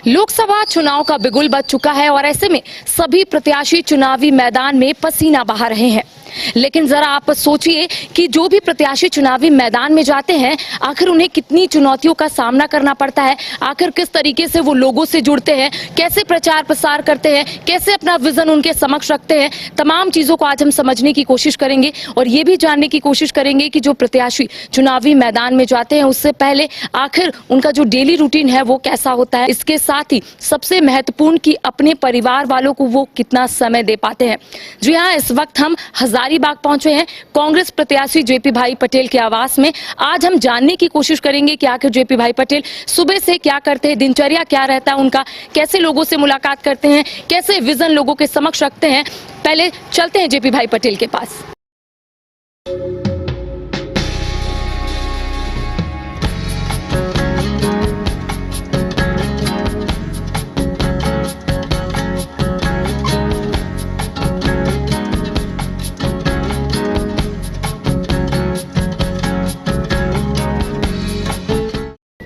लोकसभा चुनाव का बिगुल बज चुका है और ऐसे में सभी प्रत्याशी चुनावी मैदान में पसीना बहा रहे हैं। लेकिन जरा आप सोचिए कि जो भी प्रत्याशी चुनावी मैदान में जाते हैं, आखिर उन्हें कितनी चुनौतियों का सामना करना पड़ता है, आखिर किस तरीके से वो लोगों से जुड़ते हैं, कैसे प्रचार प्रसार करते हैं, कैसे अपना विजन उनके समक्ष रखते हैं। तमाम चीजों को आज हम समझने की कोशिश करेंगे और ये भी जानने की कोशिश करेंगे कि जो प्रत्याशी चुनावी मैदान में जाते हैं उससे पहले आखिर उनका जो डेली रूटीन है वो कैसा होता है। इसके साथ ही सबसे महत्वपूर्ण कि अपने परिवार वालों को वो कितना समय दे पाते हैं। जी हाँ, इस वक्त हम हजारीबाग पहुंचे हैं कांग्रेस प्रत्याशी जेपी भाई पटेल के आवास में। आज हम जानने की कोशिश करेंगे कि आखिर जेपी भाई पटेल सुबह से क्या करते हैं, दिनचर्या क्या रहता है उनका, कैसे लोगों से मुलाकात करते हैं, कैसे विजन लोगों के समक्ष रखते हैं। पहले चलते हैं जेपी भाई पटेल के पास।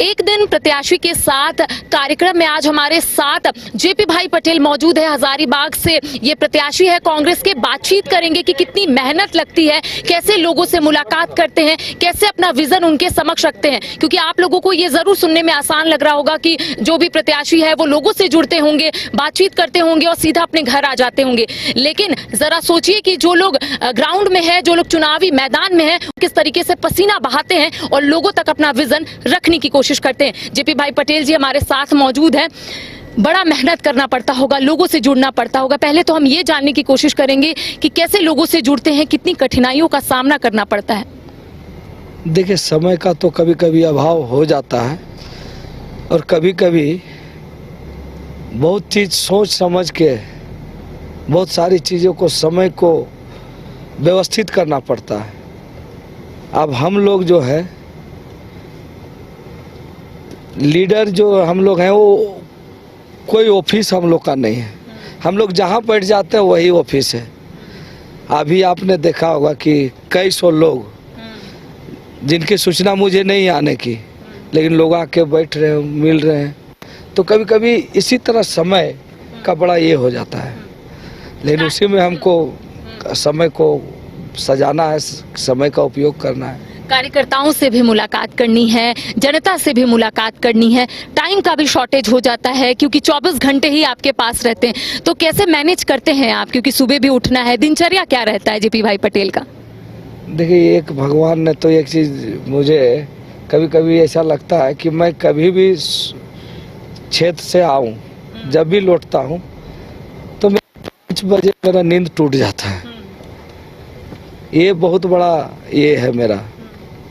एक दिन प्रत्याशी के साथ कार्यक्रम में आज हमारे साथ जेपी भाई पटेल मौजूद है। हजारीबाग से ये प्रत्याशी है कांग्रेस के। बातचीत करेंगे कि कितनी मेहनत लगती है, कैसे लोगों से मुलाकात करते हैं, कैसे अपना विजन उनके समक्ष रखते हैं। क्योंकि आप लोगों को ये जरूर सुनने में आसान लग रहा होगा कि जो भी प्रत्याशी है वो लोगों से जुड़ते होंगे, बातचीत करते होंगे और सीधा अपने घर आ जाते होंगे। लेकिन जरा सोचिए कि जो लोग ग्राउंड में है, जो लोग चुनावी मैदान में है, किस तरीके से पसीना बहाते हैं और लोगों तक अपना विजन रखने की कोशिश करते हैं। जेपी भाई पटेल जी हमारे साथ मौजूद हैं। बड़ा मेहनत करना पड़ता होगा, लोगों से जुड़ना पड़ता होगा। पहले तो हम ये जानने की कोशिश करेंगे कि कैसे लोगों से जुड़ते हैं, कितनी कठिनाइयों का सामना करना पड़ता है। देखिए, समय का तो कभी कभी अभाव हो जाता है और कभी कभी बहुत चीज सोच समझ के बहुत सारी चीज़ों को, समय को व्यवस्थित करना पड़ता है। अब हम लोग जो है लीडर जो हम लोग हैं, वो कोई ऑफिस हम लोग का नहीं है। हम लोग जहाँ बैठ जाते हैं वही ऑफिस है। अभी आपने देखा होगा कि कई सौ लोग जिनकी सूचना मुझे नहीं आने की, लेकिन लोग आके बैठ रहे हैं, मिल रहे हैं। तो कभी कभी इसी तरह समय का बड़ा ये हो जाता है, लेकिन उसी में हमको समय को सजाना है, समय का उपयोग करना है। कार्यकर्ताओं से भी मुलाकात करनी है, जनता से भी मुलाकात करनी है। टाइम का भी शॉर्टेज हो जाता है क्योंकि 24 घंटे ही आपके पास रहते हैं। तो कैसे मैनेज करते हैं आप, क्योंकि सुबह भी उठना है। दिनचर्या क्या रहता है जेपी भाई पटेल का? देखिए, एक भगवान ने तो एक चीज़, मुझे कभी कभी ऐसा लगता है कि मैं कभी भी क्षेत्र से आऊँ, जब भी लौटता हूँ तो 5 बजे मेरा नींद टूट जाता है। ये बहुत बड़ा ये है मेरा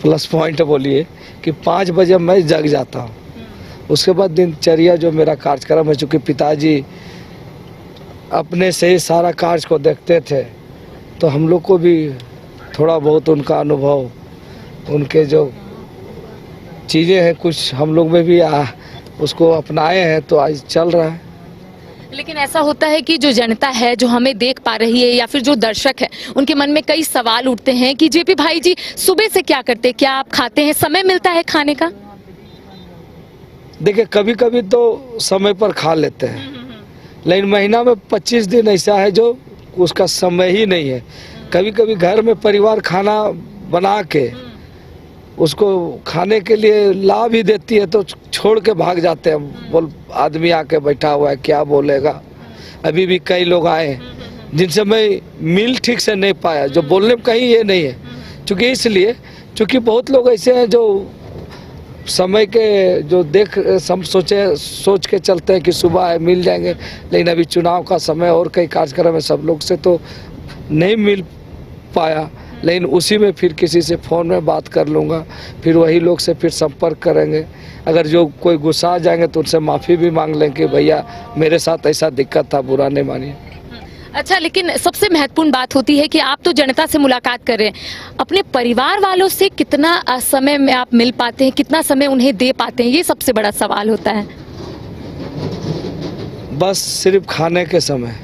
प्लस पॉइंट बोलिए कि 5 बजे मैं जग जाता हूँ। उसके बाद दिनचर्या जो मेरा कार्यक्रम है, चूँकि पिताजी अपने से ही सारा कार्य को देखते थे, तो हम लोग को भी थोड़ा बहुत उनका अनुभव, उनके जो चीज़ें हैं कुछ हम लोग में भी उसको अपनाए हैं, तो आज चल रहा है। लेकिन ऐसा होता है कि जो जनता है, जो हमें देख पा रही है, या फिर जो दर्शक है, उनके मन में कई सवाल उठते हैं कि जेपी भाई जी सुबह से क्या करते हैं, क्या आप खाते हैं, समय मिलता है खाने का? देखिए, कभी कभी तो समय पर खा लेते हैं, लेकिन महीना में 25 दिन ऐसा है जो उसका समय ही नहीं है। कभी कभी घर में परिवार खाना बना के उसको खाने के लिए ला भी देती है तो छोड़ के भाग जाते हैं। बोल, आदमी आके बैठा हुआ है, क्या बोलेगा। अभी भी कई लोग आए जिनसे मैं मिल ठीक से नहीं पाया, जो बोलने में कहीं ये नहीं है। क्योंकि इसलिए, क्योंकि बहुत लोग ऐसे हैं जो समय के जो सोच के चलते हैं कि सुबह है मिल जाएंगे, लेकिन अभी चुनाव का समय और कई कार्यक्रम है, सब लोग से तो नहीं मिल पाया। लेकिन उसी में फिर किसी से फ़ोन में बात कर लूँगा, फिर वही लोग से फिर संपर्क करेंगे। अगर जो कोई गुस्सा आ जाएंगे तो उनसे माफ़ी भी मांग लें कि भैया मेरे साथ ऐसा दिक्कत था, बुरा नहीं मानिए। अच्छा, लेकिन सबसे महत्वपूर्ण बात होती है कि आप तो जनता से मुलाकात कर रहे हैं, अपने परिवार वालों से कितना समय में आप मिल पाते हैं, कितना समय उन्हें दे पाते हैं, ये सबसे बड़ा सवाल होता है। बस सिर्फ खाने के समय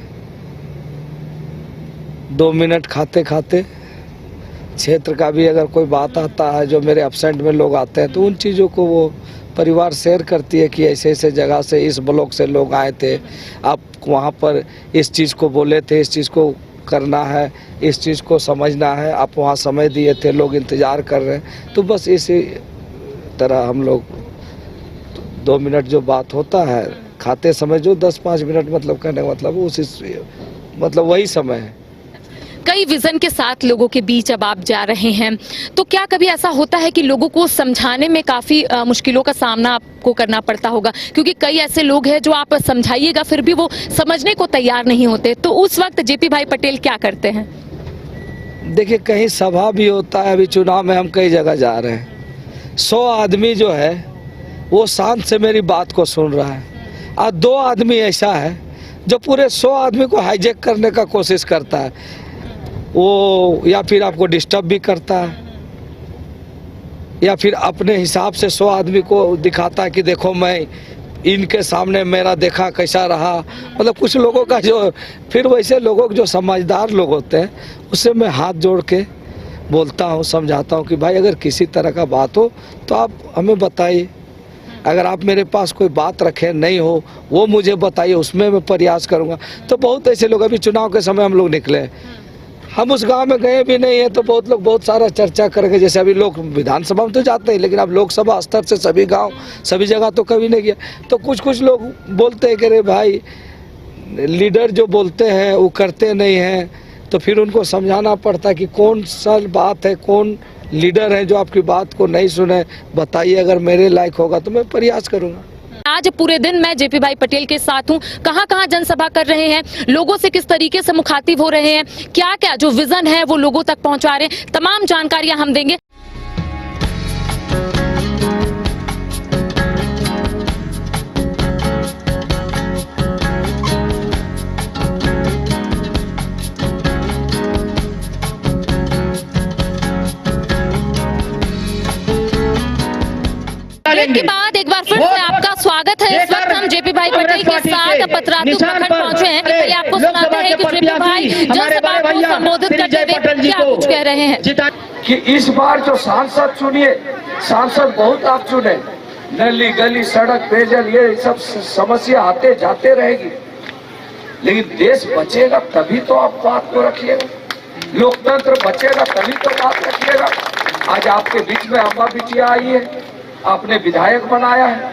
2 मिनट खाते खाते क्षेत्र का भी अगर कोई बात आता है, जो मेरे एब्सेंट में लोग आते हैं, तो उन चीज़ों को वो परिवार शेयर करती है कि ऐसे ऐसे जगह से इस ब्लॉक से लोग आए थे, आप वहाँ पर इस चीज़ को बोले थे, इस चीज़ को करना है, इस चीज़ को समझना है, आप वहाँ समय दिए थे, लोग इंतज़ार कर रहे हैं। तो बस इसी तरह हम लोग 2 मिनट जो बात होता है खाते समय, जो 10-5 मिनट मतलब कहने का मतलब उसी मतलब वही समय है। कई विजन के साथ लोगों के बीच अब आप जा रहे हैं, तो क्या कभी ऐसा होता है कि लोगों को समझाने में काफ़ी मुश्किलों का सामना आपको करना पड़ता होगा, क्योंकि कई ऐसे लोग हैं जो आप समझाइएगा फिर भी वो समझने को तैयार नहीं होते, तो उस वक्त जेपी भाई पटेल क्या करते हैं? देखिए, कहीं सभा भी होता है, अभी चुनाव में हम कई जगह जा रहे हैं, 100 आदमी जो है वो शांत से मेरी बात को सुन रहा है, और 2 आदमी ऐसा है जो पूरे 100 आदमी को हाईजैक करने का कोशिश करता है, वो या फिर आपको डिस्टर्ब भी करता है, या फिर अपने हिसाब से 100 आदमी को दिखाता है कि देखो मैं इनके सामने मेरा देखा कैसा रहा। मतलब कुछ लोगों का जो, फिर वैसे लोगों के जो समझदार लोग होते हैं उससे मैं हाथ जोड़ के बोलता हूँ, समझाता हूँ कि भाई अगर किसी तरह का बात हो तो आप हमें बताइए, अगर आप मेरे पास कोई बात रखे नहीं हो वो मुझे बताइए, उसमें मैं प्रयास करूँगा। तो बहुत ऐसे लोग, अभी चुनाव के समय हम लोग निकले, हम उस गांव में गए भी नहीं है, तो बहुत लोग बहुत सारा चर्चा करके, जैसे अभी लोग विधानसभा में तो जाते हैं, लेकिन अब लोकसभा स्तर से सभी गांव सभी जगह तो कभी नहीं गया, तो कुछ लोग बोलते हैं कि अरे भाई लीडर जो बोलते हैं वो करते नहीं हैं, तो फिर उनको समझाना पड़ता है कि कौन सा बात है, कौन लीडर है जो आपकी बात को नहीं सुने, बताइए, अगर मेरे लायक होगा तो मैं प्रयास करूँगा। आज पूरे दिन मैं जेपी भाई पटेल के साथ हूँ, कहाँ कहाँ जनसभा कर रहे हैं, लोगों से किस तरीके से मुखातिब हो रहे हैं, क्या क्या जो विजन है वो लोगों तक पहुँचा रहे हैं, तमाम जानकारियां हम देंगे। ब्रेक के बाद एक बार फिर से आपका स्वागत है। इस वक्त हम जेपी भाई पटेल के साथ पतरातू प्रखंड पहुंचे हैं। पहले आपको सुनाते हैं कि जेपी भाई जनसभा को संबोधित करते हुए क्या कुछ कह रहे हैं। कि इस बार जो सांसद चुनिए, सांसद बहुत आप चुने, नली गली सड़क पेयजल ये सब समस्या आते जाते रहेगी, लेकिन देश बचेगा तभी तो आप बात को रखिएगा, लोकतंत्र बचेगा तभी तो बात रखिएगा। आज आपके बीच में अम्मा बिटिया आई है, आपने विधायक बनाया है,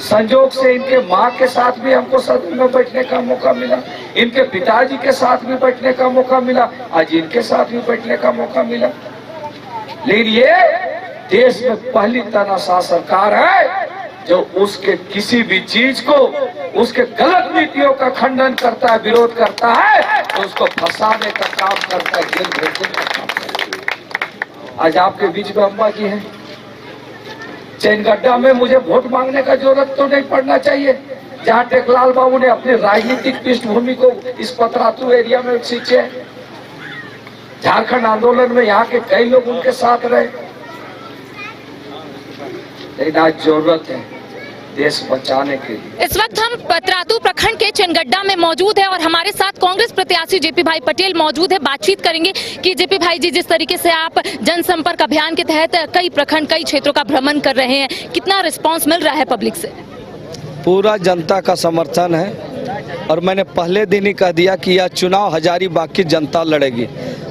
संजोग से इनके माँ के साथ भी हमको सदन में बैठने का मौका मिला, इनके पिताजी के साथ भी बैठने का मौका मिला, आज इनके साथ भी बैठने का मौका मिला। लेकिन ये देश में पहली तनाशाह सरकार है जो उसके किसी भी चीज को, उसके गलत नीतियों का खंडन करता है, विरोध करता है, तो उसको फंसाने का काम करता है, जेल भेजने का काम करता है। आज आपके बीच में अम्मा जी है, चैनगड्ढा में मुझे वोट मांगने का जरूरत तो नहीं पड़ना चाहिए, जहां टेकलाल बाबू ने अपनी राजनीतिक पृष्ठभूमि को इस पतरातू एरिया में सींचे, झारखंड आंदोलन में यहाँ के कई लोग उनके साथ रहे, लेकिन आज जरूरत है देश बचाने के लिए। इस वक्त हम पतरातू प्रखंड के चैनगड्ढा में मौजूद है और हमारे साथ कांग्रेस प्रत्याशी जेपी भाई पटेल मौजूद है। बातचीत करेंगे कि जेपी भाई जी, जिस तरीके से आप जनसंपर्क अभियान के तहत कई प्रखंड कई क्षेत्रों का भ्रमण कर रहे हैं, कितना रिस्पांस मिल रहा है पब्लिक से? पूरा जनता का समर्थन है, और मैंने पहले दिन ही कह दिया कि यह चुनाव हजारीबाग की जनता लड़ेगी,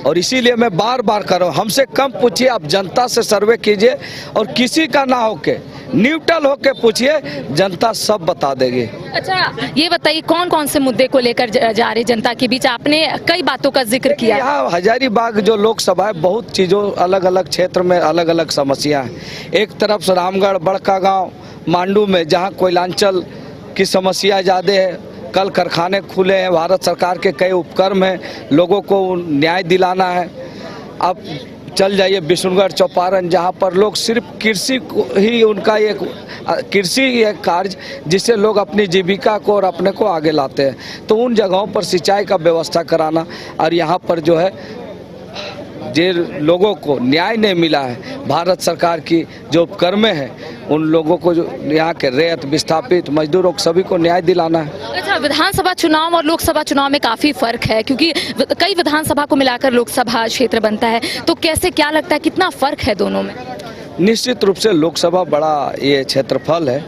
और इसीलिए मैं बार बार कर रहा हूँ, हमसे कम पूछिए, आप जनता से सर्वे कीजिए, और किसी का ना होके न्यूट्रल होके पूछिए, जनता सब बता देगी। अच्छा, ये बताइए कौन कौन से मुद्दे को लेकर जा रहे जनता के बीच? आपने कई बातों का जिक्र किया। यहाँ हजारीबाग जो लोकसभा है, बहुत चीज़ों, अलग अलग क्षेत्र में अलग अलग समस्या है। एक तरफ से रामगढ़, बड़का गांव, मांडू में जहाँ कोयलांचल की समस्या ज़्यादा है, कल कारखाने खुले हैं, भारत सरकार के कई उपक्रम हैं, लोगों को न्याय दिलाना है। अब चल जाइए विष्णुगढ़, चौपारण, जहाँ पर लोग सिर्फ कृषि को ही, उनका एक कृषि एक कार्य जिससे लोग अपनी जीविका को और अपने को आगे लाते हैं, तो उन जगहों पर सिंचाई का व्यवस्था कराना, और यहाँ पर जो है जिन लोगों को न्याय नहीं मिला है, भारत सरकार की जो उपक्रम है, उन लोगों को, जो यहाँ के रैयत, विस्थापित, मजदूरों को, सभी को न्याय दिलाना है। अच्छा, विधानसभा चुनाव और लोकसभा चुनाव में काफी फर्क है, क्योंकि कई विधानसभा को मिलाकर लोकसभा क्षेत्र बनता है, तो कैसे, क्या लगता है कितना फर्क है दोनों में? निश्चित रूप से लोकसभा बड़ा ये क्षेत्रफल है,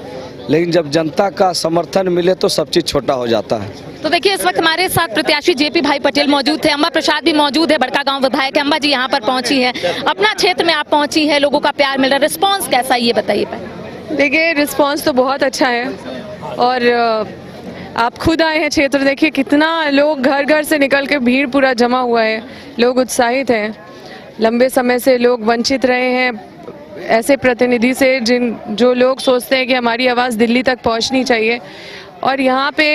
लेकिन जब जनता का समर्थन मिले तो सब चीज़ छोटा हो जाता है। तो देखिए इस वक्त हमारे साथ प्रत्याशी जेपी भाई पटेल मौजूद थे, अम्बा प्रसाद भी मौजूद है, बड़कागांव विधायक है। अम्बा जी यहाँ पर पहुंची हैं, अपना क्षेत्र में आप पहुंची हैं, लोगों का प्यार मिल रहा है, रिस्पांस कैसा है ये बताइए पहले। देखिए रिस्पांस तो बहुत अच्छा है और आप खुद आए हैं क्षेत्र, देखिए कितना लोग घर घर से निकल के भीड़ पूरा जमा हुआ है, लोग उत्साहित हैं। लंबे समय से लोग वंचित रहे हैं ऐसे प्रतिनिधि से जो लोग सोचते हैं कि हमारी आवाज़ दिल्ली तक पहुंचनी चाहिए। और यहाँ पे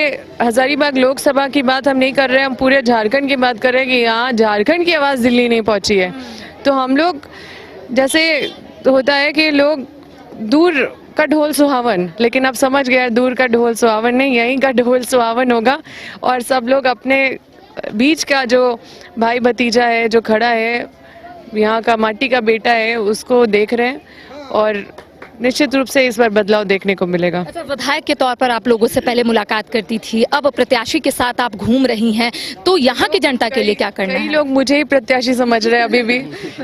हजारीबाग लोकसभा की बात हम नहीं कर रहे हैं, हम पूरे झारखंड की बात कर रहे हैं कि यहाँ झारखंड की आवाज़ दिल्ली नहीं पहुंची है। तो हम लोग जैसे होता है कि लोग दूर का ढोल सुहावन, लेकिन अब समझ गया दूर का ढोल सुहावन नहीं, यहीं का ढोल सुहावन होगा। और सब लोग अपने बीच का जो भाई भतीजा है जो खड़ा है, यहाँ का माटी का बेटा है, उसको देख रहे हैं और निश्चित रूप से इस बार बदलाव देखने को मिलेगा। अच्छा, विधायक के तौर पर आप लोगों से पहले मुलाकात करती थी, अब प्रत्याशी के साथ आप घूम रही हैं, तो यहाँ की जनता के लिए क्या करना कई है? लोग मुझे ही प्रत्याशी समझ रहे हैं अभी भी,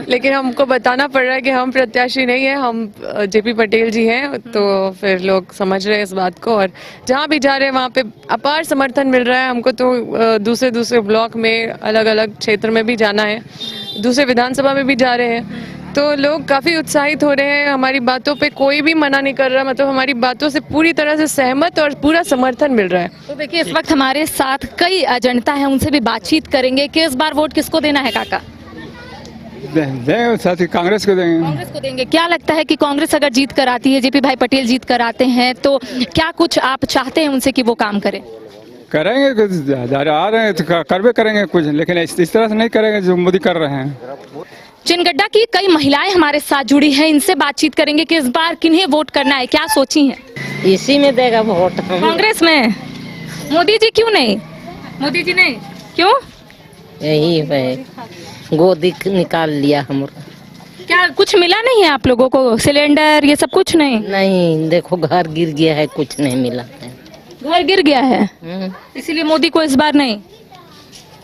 लेकिन हमको बताना पड़ रहा है कि हम प्रत्याशी नहीं है, हम जेपी पटेल जी हैं। तो फिर लोग समझ रहे हैं इस बात को और जहाँ भी जा रहे हैं वहाँ पे अपार समर्थन मिल रहा है हमको। तो दूसरे ब्लॉक में अलग अलग क्षेत्र में भी जाना है, दूसरे विधानसभा में भी जा रहे हैं, तो लोग काफ़ी उत्साहित हो रहे हैं। हमारी बातों पे कोई भी मना नहीं कर रहा, मतलब हमारी बातों से पूरी तरह से सहमत और पूरा समर्थन मिल रहा है। तो देखिए इस वक्त हमारे साथ कई जनता है, उनसे भी बातचीत करेंगे कि इस बार वोट किसको देना है काका? देंगे साथी, कांग्रेस को देंगे। कांग्रेस को देंगे। क्या लगता है कि कांग्रेस अगर जीत कर आती है, जेपी भाई पटेल जीत कर आते हैं, तो क्या कुछ आप चाहते हैं उनसे कि वो काम करें? करेंगे कुछ, आ रहे हैं तो करवे करेंगे कुछ, लेकिन इस तरह से नहीं करेंगे जो मोदी कर रहे हैं। चिनगड्डा की कई महिलाएं हमारे साथ जुड़ी हैं, इनसे बातचीत करेंगे कि इस बार किन्हें वोट करना है, क्या सोची हैं? इसी में देगा वोट हम। कांग्रेस में। मोदी जी क्यों नहीं? मोदी जी नहीं क्यों? यही है, गोदी निकाल लिया हमरा। क्या कुछ मिला नहीं है आप लोगों को? सिलेंडर ये सब कुछ नहीं? नहीं, देखो घर गिर गया है, कुछ नहीं मिला है। घर गिर गया है, इसीलिए मोदी को इस बार नहीं।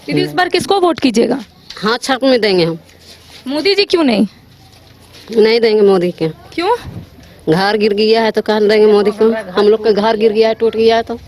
दीदी इस बार किसको वोट कीजिएगा? हाँ, छठ में देंगे हम। मोदी जी क्यों नहीं? नहीं देंगे मोदी के। क्यों? घर गिर गया है तो कहाँ देंगे मोदी को? हम लोग का घर गिर गया है, टूट गया है तो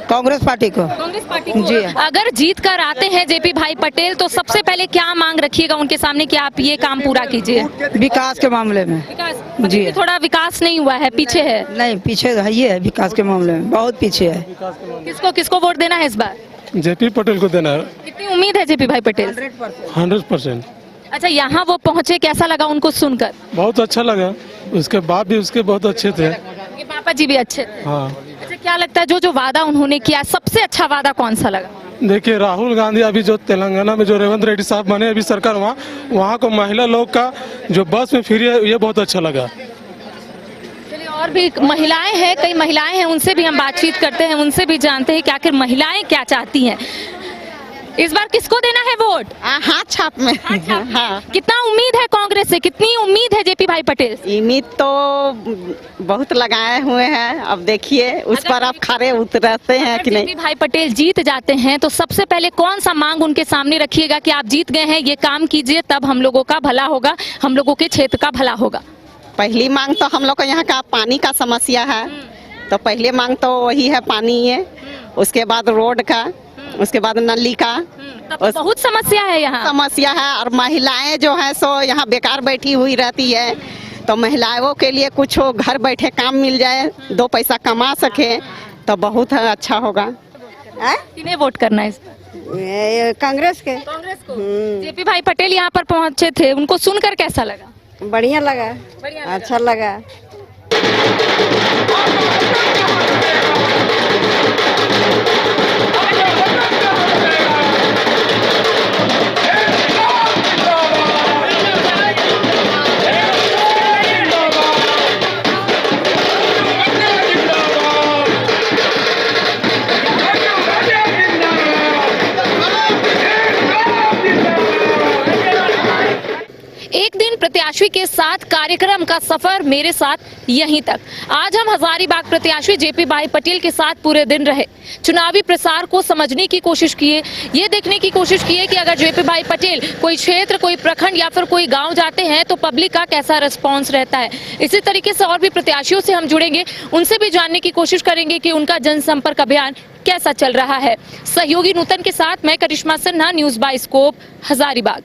कांग्रेस पार्टी को। कांग्रेस पार्टी को। जी। अगर जीत कर आते हैं जेपी भाई पटेल तो सबसे पहले क्या मांग रखिएगा उनके सामने कि आप ये काम पूरा कीजिए? विकास के मामले में। विकास जी। थोड़ा विकास नहीं हुआ है, पीछे है। नहीं, पीछे है, ये है विकास के मामले में बहुत पीछे है। किसको किसको वोट देना है इस बार? जेपी पटेल को देना है। कितनी उम्मीद है जेपी भाई पटेल? 100%। अच्छा, यहाँ वो पहुँचे, कैसा लगा उनको सुनकर? बहुत अच्छा लगा, उसके बाप भी उसके बहुत अच्छे थे। ये पापा जी भी अच्छे थे। हाँ, अच्छा, क्या लगता है जो वादा उन्होंने किया, सबसे अच्छा वादा कौन सा लगा? देखिए राहुल गांधी अभी जो तेलंगाना में जो रेवंत रेड्डी साहब बने अभी सरकार, वहाँ को महिला लोग का जो बस में फ्री है, ये बहुत अच्छा लगा। चलिए, और भी महिलाएं हैं, कई महिलाएं हैं, उनसे भी हम बातचीत करते हैं, उनसे भी जानते हैं कि आखिर महिलाएं क्या चाहती हैं। इस बार किसको देना है वोट? हाथ छाप में। हाँ। कितना उम्मीद है कांग्रेस से, कितनी उम्मीद है जेपी भाई पटेल से? उम्मीद तो बहुत लगाए हुए हैं, अब देखिए उस पर आप खड़े उतरते हैं कि नहीं। जेपी भाई पटेल जीत जाते हैं तो सबसे पहले कौन सा मांग उनके सामने रखिएगा कि आप जीत गए हैं, ये काम कीजिए, तब हम लोगों का भला होगा, हम लोगों के क्षेत्र का भला होगा? पहली मांग तो हम लोग को यहाँ का पानी का समस्या है, तो पहले मांग तो वही है, पानी है। उसके बाद रोड का, उसके बाद नली का। तब तो बहुत समस्या है यहाँ। समस्या है, और महिलाएं जो है सो यहाँ बेकार बैठी हुई रहती है, तो महिलाओं के लिए कुछ हो, घर बैठे काम मिल जाए, 2 पैसा कमा सके तो बहुत अच्छा होगा। किन्हें वोट करना है? कांग्रेस के। कांग्रेस को। जेपी भाई पटेल यहाँ पर पहुँचे थे, उनको सुनकर कैसा लगा? बढ़िया लगा, अच्छा लगा। एक दिन प्रत्याशी प्रत्याशी के साथ कार्यक्रम का सफर मेरे साथ यहीं तक। आज हम हजारीबाग प्रत्याशी जेपी भाई पटेल के साथ पूरे दिन रहे, चुनावी प्रसार को समझने की कोशिश किए, ये देखने की कोशिश किए कि अगर जेपी भाई पटेल कोई क्षेत्र, कोई प्रखंड या फिर कोई गांव जाते हैं तो पब्लिक का कैसा रिस्पांस रहता है। इसी तरीके से और भी प्रत्याशियों से हम जुड़ेंगे, उनसे भी जानने की कोशिश करेंगे कि उनका जनसंपर्क अभियान कैसा चल रहा है। सहयोगी नूतन के साथ मैं Karishma Sinha, news by scope, Hazaribagh.